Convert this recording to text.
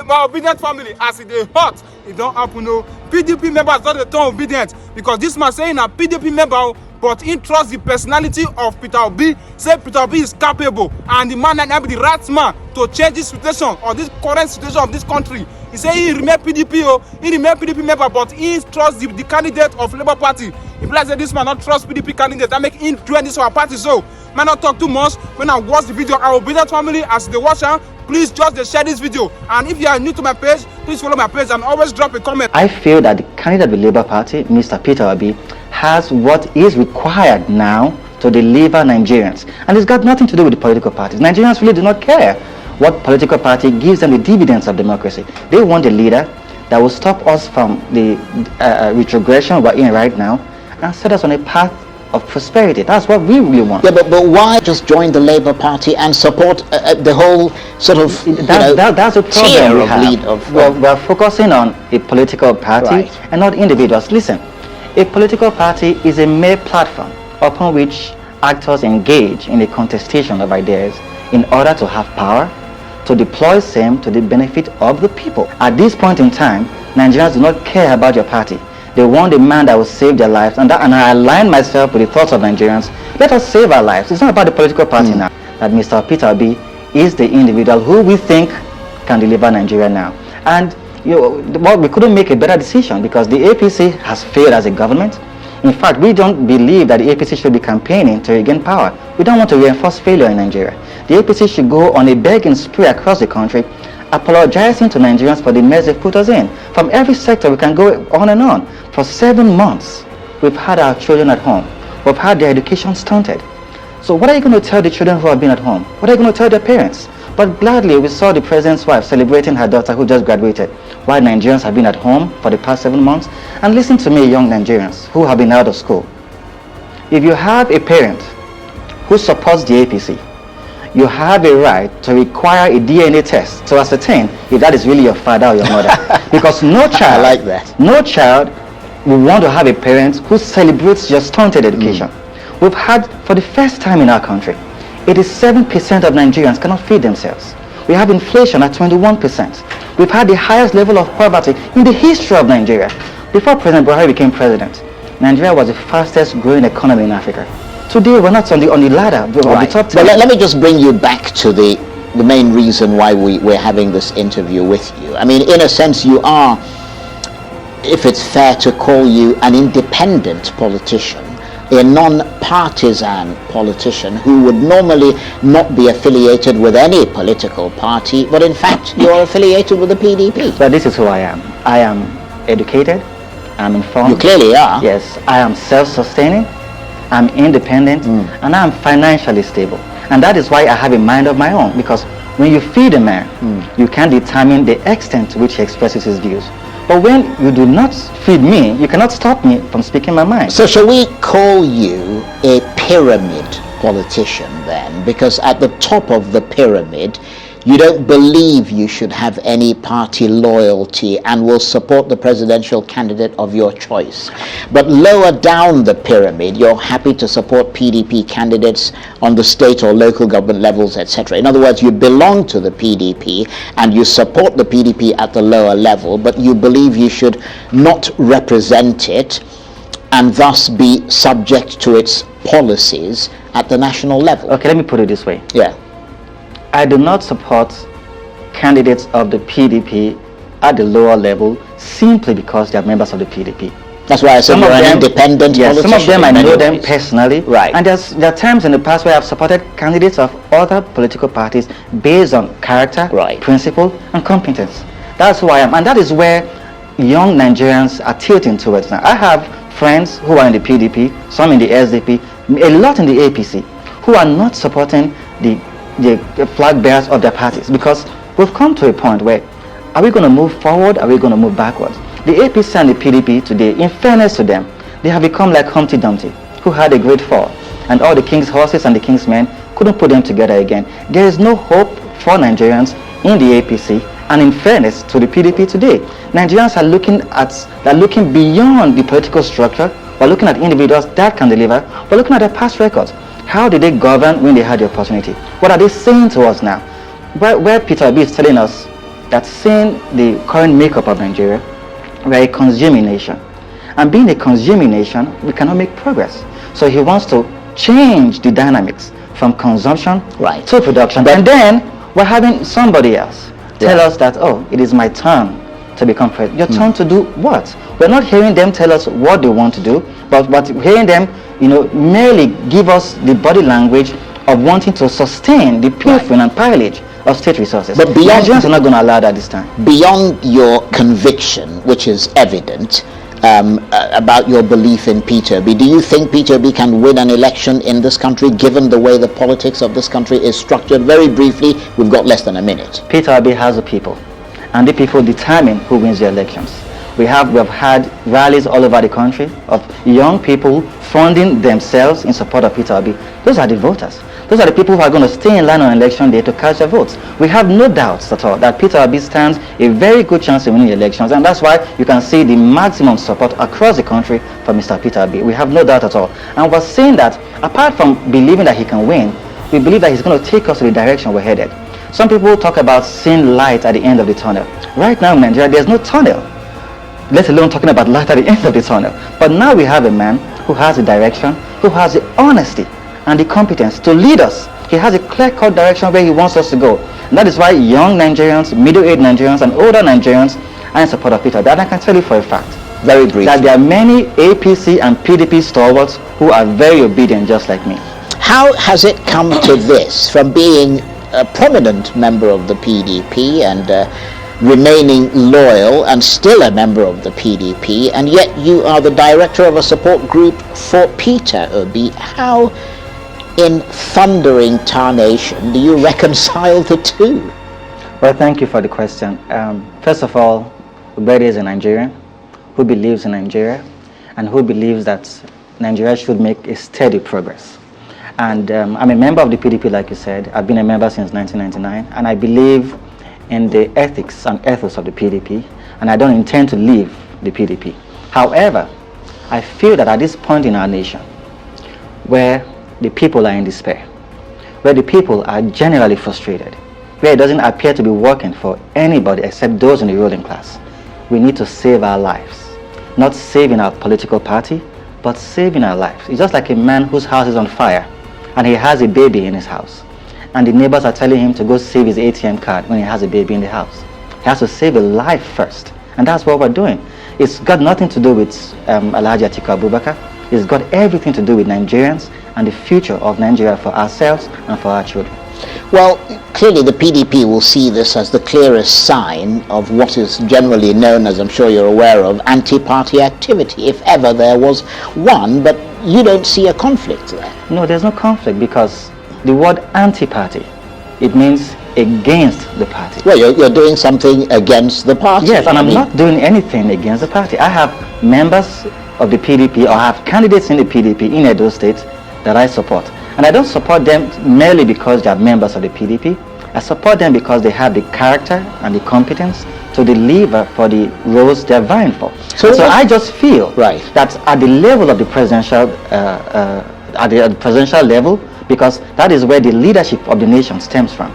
my obedient family, as it is hot, it don't happen. No, PDP members not the turn obedient because this man saying a PDP member, but he trusts the personality of Peter Obi. Say Peter Obi is capable and the man that be the right man to change this situation or this current situation of this country. He say he remain PDP, he remain PDP member, but he trusts the candidate of Labour Party. If like say this man not trust PDP candidate, that make him join this our party. So man not talk too much. When I watch the video, our obedient family as the watcher, please just share this video. And if you are new to my page, please follow my page and always drop a comment. I feel that the candidate of the Labour Party, Mr. Peter Obi, has what is required now to deliver Nigerians. And it's got nothing to do with the political parties. Nigerians really do not care what political party gives them the dividends of democracy. They want a leader that will stop us from the retrogression we're in right now and set us on a path of prosperity. That's what we really want. Yeah, but why just join the Labour Party and support the whole sort of that's a problem we have. We're focusing on a political party and not individuals. Listen, a political party is a mere platform upon which actors engage in a contestation of ideas in order to have power, to deploy same to the benefit of the people. At this point in time, Nigerians do not care about your party. They want a man that will save their lives, and I align myself with the thoughts of Nigerians. Let us save our lives. It's not about the political party now. That Mr. Peter Obi is the individual who we think can deliver Nigeria now. And we couldn't make a better decision because the APC has failed as a government. In fact, we don't believe that the APC should be campaigning to regain power. We don't want to reinforce failure in Nigeria. The APC should go on a begging spree across the country, apologizing to Nigerians for the mess they've put us in. From every sector, we can go on and on. For 7 months, we've had our children at home. We've had their education stunted. So what are you going to tell the children who have been at home? What are you going to tell their parents? But gladly, we saw the president's wife celebrating her daughter who just graduated, while Nigerians have been at home for the past 7 months. And listen to me, young Nigerians who have been out of school. If you have a parent who supports the APC, you have a right to require a DNA test to ascertain if that is really your father or your mother. Because no child, I like that. No child will want to have a parent who celebrates your stunted education. We've had, for the first time in our country, 87% of Nigerians cannot feed themselves. We have inflation at 21%. We've had the highest level of poverty in the history of Nigeria. Before President Buhari became president, Nigeria was the fastest growing economy in Africa. Today, we're not on the ladder, we're on the top 10. But let me just bring you back to the main reason why we're having this interview with you. I mean, in a sense, you are, if it's fair to call you, an independent politician, a non-partisan politician who would normally not be affiliated with any political party, but in fact, you're affiliated with the PDP. But this is who I am. I am educated, I'm informed. You clearly are. Yes, I am self-sustaining, I'm independent, and I'm financially stable. And that is why I have a mind of my own, because when you feed a man, you can determine the extent to which he expresses his views. But when you do not feed me, you cannot stop me from speaking my mind. So shall we call you a pyramid politician then? Because at the top of the pyramid, you don't believe you should have any party loyalty and will support the presidential candidate of your choice. But lower down the pyramid, you're happy to support PDP candidates on the state or local government levels, etc. In other words, you belong to the PDP and you support the PDP at the lower level, but you believe you should not represent it and thus be subject to its policies at the national level. Okay, let me put it this way. Yeah. I do not support candidates of the PDP at the lower level simply because they are members of the PDP. That's why I said you're an independent politician. Some of them I know them personally. Right. And there are times in the past where I've supported candidates of other political parties based on character, principle, and competence. That's who I am. And that is where young Nigerians are tilting towards now. I have friends who are in the PDP, some in the SDP, a lot in the APC, who are not supporting the flag bearers of their parties, because we've come to a point where, are we going to move forward, are we going to move backwards? The APC and the PDP today, in fairness to them, they have become like Humpty Dumpty, who had a great fall, and all the king's horses and the king's men couldn't put them together again. There is no hope for Nigerians in the APC, and in fairness to the PDP today, Nigerians are looking beyond the political structure. We're looking at individuals that can deliver. We're looking at their past records. How did they govern when they had the opportunity? What are they saying to us now? Where Peter Obi is telling us that seeing the current makeup of Nigeria, we're a consuming nation. And being a consuming nation, we cannot make progress. So he wants to change the dynamics from consumption to production. And then we're having somebody else tell us that, oh, it is my turn to become president. Your turn to do what? We're not hearing them tell us what they want to do, but hearing them, merely give us the body language of wanting to sustain the pilfering and pillage of state resources. But Nigerians are not going to allow that this time. Beyond your conviction, which is evident, about your belief in Peter Obi, do you think Peter Obi can win an election in this country given the way the politics of this country is structured? Very briefly, we've got less than a minute. Peter Obi has the people, and the people determine who wins the elections. We have had rallies all over the country of young people funding themselves in support of Peter Obi. Those are the voters. Those are the people who are going to stay in line on election day to cast their votes. We have no doubts at all that Peter Obi stands a very good chance of winning elections, and that's why you can see the maximum support across the country for Mr. Peter Obi. We have no doubt at all. And we're saying that apart from believing that he can win, we believe that he's going to take us to the direction we're headed. Some people talk about seeing light at the end of the tunnel. Right now in Nigeria, there's no tunnel, let alone talking about light at the end of the tunnel. But now we have a man who has the direction, who has the honesty and the competence to lead us. He has a clear-cut direction where he wants us to go. And that is why young Nigerians, middle-aged Nigerians, and older Nigerians are in support of Peter. That I can tell you for a fact. Very briefly. That there are many APC and PDP stalwarts who are very obedient, just like me. How has it come to this, from being a prominent member of the PDP and remaining loyal and still a member of the PDP, and yet you are the director of a support group for Peter Obi? How in thundering tarnation do you reconcile the two? Well, thank you for the question. First of all, Ubede is a Nigerian who believes in Nigeria and who believes that Nigeria should make a steady progress. And I'm a member of the PDP, like you said. I've been a member since 1999, and I believe in the ethics and ethos of the PDP, and I don't intend to leave the PDP. However, I feel that at this point in our nation, where the people are in despair, where the people are generally frustrated, where it doesn't appear to be working for anybody except those in the ruling class, we need to save our lives. Not saving our political party, but saving our lives. It's just like a man whose house is on fire and he has a baby in his house, and the neighbors are telling him to go save his ATM card when he has a baby in the house. He has to save a life first, and that's what we're doing. It's got nothing to do with Alhaji Atiku Abubakar. It's got everything to do with Nigerians and the future of Nigeria for ourselves and for our children. Well, clearly the PDP will see this as the clearest sign of what is generally known, as I'm sure you're aware of, anti-party activity, if ever there was one, but you don't see a conflict there. No, there's no conflict, because the word anti-party, it means against the party. Well, you're doing something against the party. Yes, and I'm not doing anything against the party. I have members of the PDP, or I have candidates in the PDP in Edo State that I support. And I don't support them merely because they are members of the PDP. I support them because they have the character and the competence to deliver for the roles they're vying for. So I just feel that at the level of the presidential, at the presidential level, because that is where the leadership of the nation stems from.